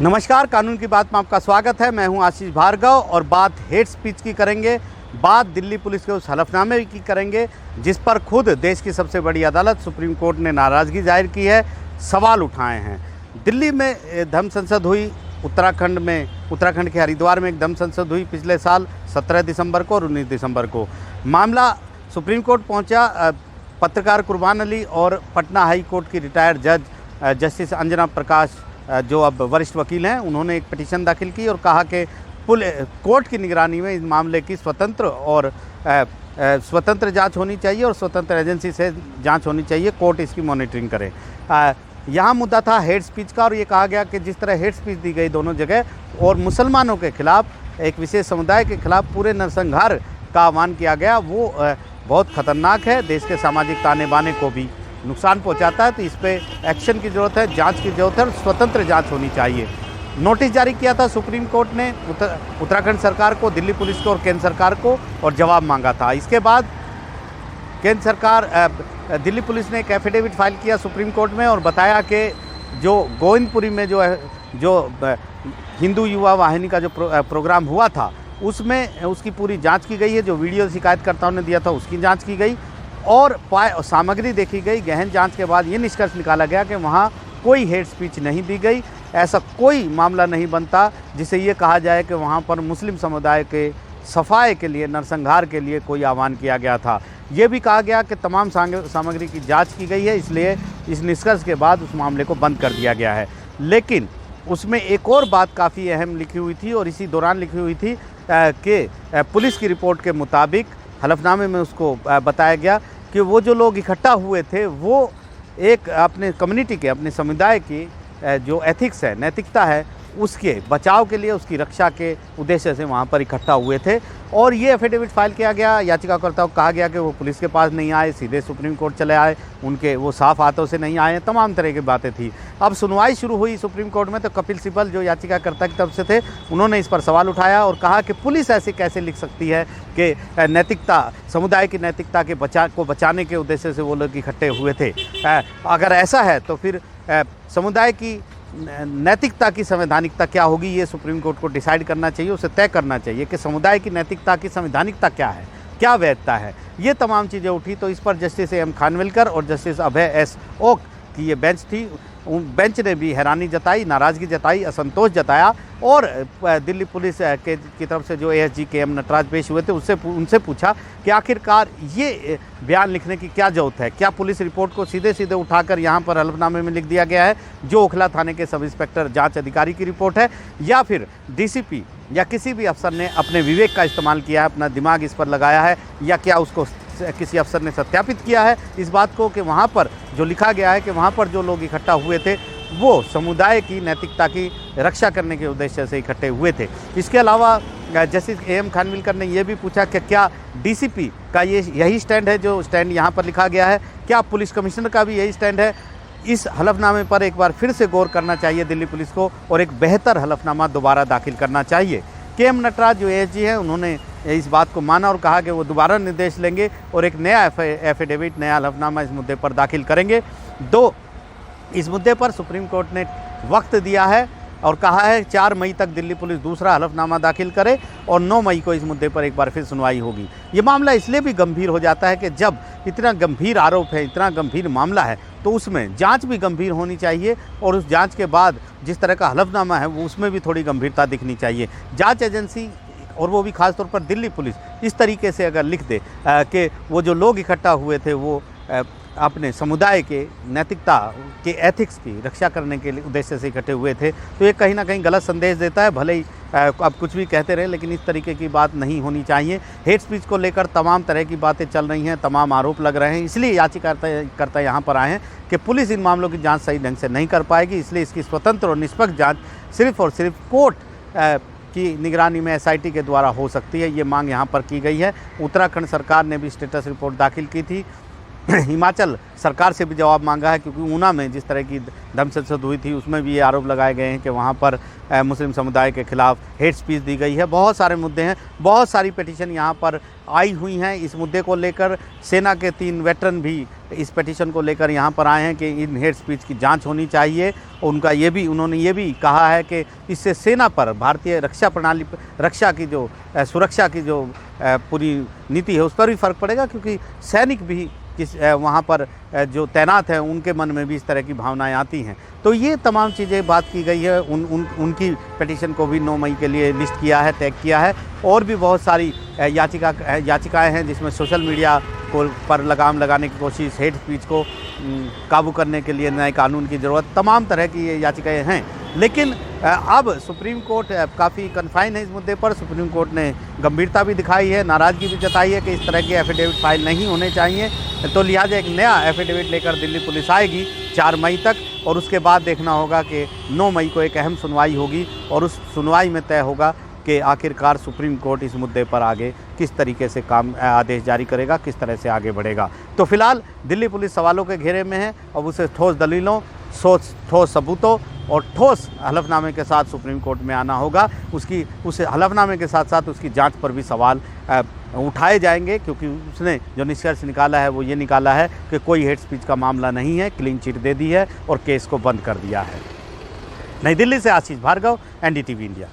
नमस्कार, कानून की बात में आपका स्वागत है। मैं हूं आशीष भार्गव और बात हेट स्पीच की करेंगे। बात दिल्ली पुलिस के उस हलफनामे की करेंगे जिस पर खुद देश की सबसे बड़ी अदालत सुप्रीम कोर्ट ने नाराज़गी जाहिर की है, सवाल उठाए हैं। दिल्ली में धम्म संसद हुई, उत्तराखंड के हरिद्वार में एक धम्म संसद हुई पिछले साल 17 दिसंबर को और 19 दिसंबर को। मामला सुप्रीम कोर्ट पहुंचा। पत्रकार कुर्बान अली और पटना हाई कोर्ट की रिटायर्ड जज जस्टिस अंजना प्रकाश जो अब वरिष्ठ वकील हैं, उन्होंने एक पिटीशन दाखिल की और कहा कि कोर्ट की निगरानी में इस मामले की स्वतंत्र जांच होनी चाहिए और स्वतंत्र एजेंसी से जांच होनी चाहिए, कोर्ट इसकी मॉनिटरिंग करे। यहाँ मुद्दा था हेट स्पीच का और ये कहा गया कि जिस तरह हेट स्पीच दी गई दोनों जगह और मुसलमानों के खिलाफ, एक विशेष समुदाय के खिलाफ पूरे नरसंहार का आह्वान किया गया, वो बहुत ख़तरनाक है, देश के सामाजिक ताने बाने को भी नुकसान पहुंचाता है। तो इस पे एक्शन की ज़रूरत है, जांच की ज़रूरत है और स्वतंत्र जांच होनी चाहिए। नोटिस जारी किया था सुप्रीम कोर्ट ने उत्तराखंड सरकार को, दिल्ली पुलिस को और केंद्र सरकार को, और जवाब मांगा था। इसके बाद केंद्र सरकार, दिल्ली पुलिस ने एक एफिडेविट फाइल किया सुप्रीम कोर्ट में और बताया कि जो गोविंदपुरी में जो हिंदू युवा वाहिनी का जो प्रोग्राम हुआ था उसमें उसकी पूरी जाँच की गई है। जो वीडियो शिकायतकर्ताओं ने दिया था उसकी जाँच की गई और सामग्री देखी गई। गहन जांच के बाद ये निष्कर्ष निकाला गया कि वहाँ कोई हेट स्पीच नहीं दी गई। ऐसा कोई मामला नहीं बनता जिसे ये कहा जाए कि वहाँ पर मुस्लिम समुदाय के सफाई के लिए, नरसंहार के लिए कोई आह्वान किया गया था। ये भी कहा गया कि तमाम सामग्री की जांच की गई है, इसलिए इस निष्कर्ष के बाद उस मामले को बंद कर दिया गया है। लेकिन उसमें एक और बात काफ़ी अहम लिखी हुई थी और इसी दौरान लिखी हुई थी कि पुलिस की रिपोर्ट के मुताबिक हलफनामे में उसको बताया गया कि वो जो लोग इकट्ठा हुए थे वो एक अपने कम्युनिटी के, अपने समुदाय की जो एथिक्स है, नैतिकता है, उसके बचाव के लिए, उसकी रक्षा के उद्देश्य से वहाँ पर इकट्ठा हुए थे। और ये एफिडेविट फाइल किया गया। याचिकाकर्ताओं को कहा गया कि वो पुलिस के पास नहीं आए, सीधे सुप्रीम कोर्ट चले आए, वो साफ हाथों से नहीं आए, तमाम तरह की बातें थी। अब सुनवाई शुरू हुई सुप्रीम कोर्ट में तो कपिल सिब्बल जो याचिकाकर्ता की तरफ से थे, उन्होंने इस पर सवाल उठाया और कहा कि पुलिस ऐसे कैसे लिख सकती है कि नैतिकता, समुदाय की नैतिकता को बचाने के उद्देश्य से वो लोग इकट्ठे हुए थे। अगर ऐसा है तो फिर समुदाय की नैतिकता की संवैधानिकता क्या होगी, ये सुप्रीम कोर्ट को डिसाइड करना चाहिए, उसे तय करना चाहिए कि समुदाय की नैतिकता की संवैधानिकता क्या है, क्या वैधता है। ये तमाम चीज़ें उठी। तो इस पर जस्टिस एम खानविलकर और जस्टिस अभय एस ओक की ये बेंच थी। बेंच ने भी हैरानी जताई, नाराज़गी जताई, असंतोष जताया और दिल्ली पुलिस की तरफ से जो एएसजी के एम नटराज पेश हुए थे उनसे पूछा कि आखिरकार ये बयान लिखने की क्या ज़रूरत है। क्या पुलिस रिपोर्ट को सीधे उठाकर यहाँ पर हलफनामे में लिख दिया गया है जो ओखला थाने के सब इंस्पेक्टर जांच अधिकारी की रिपोर्ट है, या फिर डीसीपी या किसी भी अफसर ने अपने विवेक का इस्तेमाल किया है, अपना दिमाग इस पर लगाया है, या क्या उसको किसी अफसर ने सत्यापित किया है इस बात को कि वहाँ पर जो लिखा गया है कि वहाँ पर जो लोग इकट्ठा हुए थे वो समुदाय की नैतिकता की रक्षा करने के उद्देश्य से इकट्ठे हुए थे। इसके अलावा जस्टिस एम खानविलकर ने यह भी पूछा कि क्या डीसीपी का यही स्टैंड है जो स्टैंड यहाँ पर लिखा गया है, क्या पुलिस कमिश्नर का भी यही स्टैंड है। इस हलफनामे पर एक बार फिर से गौर करना चाहिए दिल्ली पुलिस को और एक बेहतर हलफनामा दोबारा दाखिल करना चाहिए। के एम नटराज जो एएसजी हैं, उन्होंने इस बात को माना और कहा कि वो दोबारा निर्देश लेंगे और एक नया एफिडेविट, नया हलफनामा इस मुद्दे पर दाखिल करेंगे। इस मुद्दे पर सुप्रीम कोर्ट ने वक्त दिया है और कहा है 4 मई तक दिल्ली पुलिस दूसरा हलफनामा दाखिल करे और 9 मई को इस मुद्दे पर एक बार फिर सुनवाई होगी। ये मामला इसलिए भी गंभीर हो जाता है कि जब इतना गंभीर आरोप है, इतना गंभीर मामला है, तो उसमें जांच भी गंभीर होनी चाहिए और उस जांच के बाद जिस तरह का हलफनामा है वो उसमें भी थोड़ी गंभीरता दिखनी चाहिए। जांच एजेंसी और वो भी खास तौर पर दिल्ली पुलिस इस तरीके से अगर लिख दे कि वो जो लोग इकट्ठा हुए थे वो अपने समुदाय के नैतिकता के एथिक्स की रक्षा करने के लिए उद्देश्य से इकट्ठे हुए थे, तो ये कहीं ना कहीं गलत संदेश देता है। भले ही अब कुछ भी कहते रहे, लेकिन इस तरीके की बात नहीं होनी चाहिए। हेट स्पीच को लेकर तमाम तरह की बातें चल रही हैं, तमाम आरोप लग रहे हैं, इसलिए याचिकाकर्ता यहाँ पर आए हैं कि पुलिस इन मामलों की जाँच सही ढंग से नहीं कर पाएगी, इसलिए इसकी स्वतंत्र और निष्पक्ष जाँच सिर्फ और सिर्फ कोर्ट की निगरानी में एसआईटी के द्वारा हो सकती है। ये मांग यहाँ पर की गई है। उत्तराखंड सरकार ने भी स्टेटस रिपोर्ट दाखिल की थी। हिमाचल सरकार से भी जवाब मांगा है, क्योंकि ऊना में जिस तरह की धमसद हुई थी उसमें भी ये आरोप लगाए गए हैं कि वहाँ पर मुस्लिम समुदाय के खिलाफ हेट स्पीच दी गई है। बहुत सारे मुद्दे हैं, बहुत सारी पिटीशन यहाँ पर आई हुई हैं इस मुद्दे को लेकर। सेना के 3 वेटरन भी इस पिटीशन को लेकर यहाँ पर आए हैं कि इन हेट स्पीच की जांच होनी चाहिए। उन्होंने ये भी कहा है कि इससे सेना पर, भारतीय रक्षा प्रणाली, रक्षा की जो सुरक्षा की जो पूरी नीति है उस पर भी फ़र्क पड़ेगा, क्योंकि सैनिक भी वहाँ पर जो तैनात हैं उनके मन में भी इस तरह की भावनाएं आती हैं। तो ये तमाम चीज़ें बात की गई है। उनकी पिटीशन को भी 9 मई के लिए लिस्ट किया है, टैग किया है। और भी बहुत सारी याचिकाएं हैं जिसमें सोशल मीडिया को पर लगाम लगाने की कोशिश, हेट स्पीच को काबू करने के लिए नए कानून की ज़रूरत, तमाम तरह की ये याचिकाएँ हैं। लेकिन अब सुप्रीम कोर्ट काफ़ी कन्फाइन है इस मुद्दे पर। सुप्रीम कोर्ट ने गंभीरता भी दिखाई है, नाराज़गी भी जताई है कि इस तरह के एफिडेविट फाइल नहीं होने चाहिए। तो लिहाजा एक नया एफिडेविट लेकर दिल्ली पुलिस आएगी 4 मई तक, और उसके बाद देखना होगा कि 9 मई को एक अहम सुनवाई होगी, और उस सुनवाई में तय होगा कि आखिरकार सुप्रीम कोर्ट इस मुद्दे पर आगे किस तरीके से आदेश जारी करेगा, किस तरह से आगे बढ़ेगा। तो फिलहाल दिल्ली पुलिस सवालों के घेरे में है। अब उसे ठोस दलीलों, ठोस सबूतों और ठोस हलफनामे के साथ सुप्रीम कोर्ट में आना होगा। उस हलफनामे के साथ साथ उसकी जांच पर भी सवाल उठाए जाएंगे, क्योंकि उसने जो निष्कर्ष निकाला है वो ये निकाला है कि कोई हेट स्पीच का मामला नहीं है, क्लीन चिट दे दी है और केस को बंद कर दिया है। नई दिल्ली से आशीष भार्गव, NDTV इंडिया।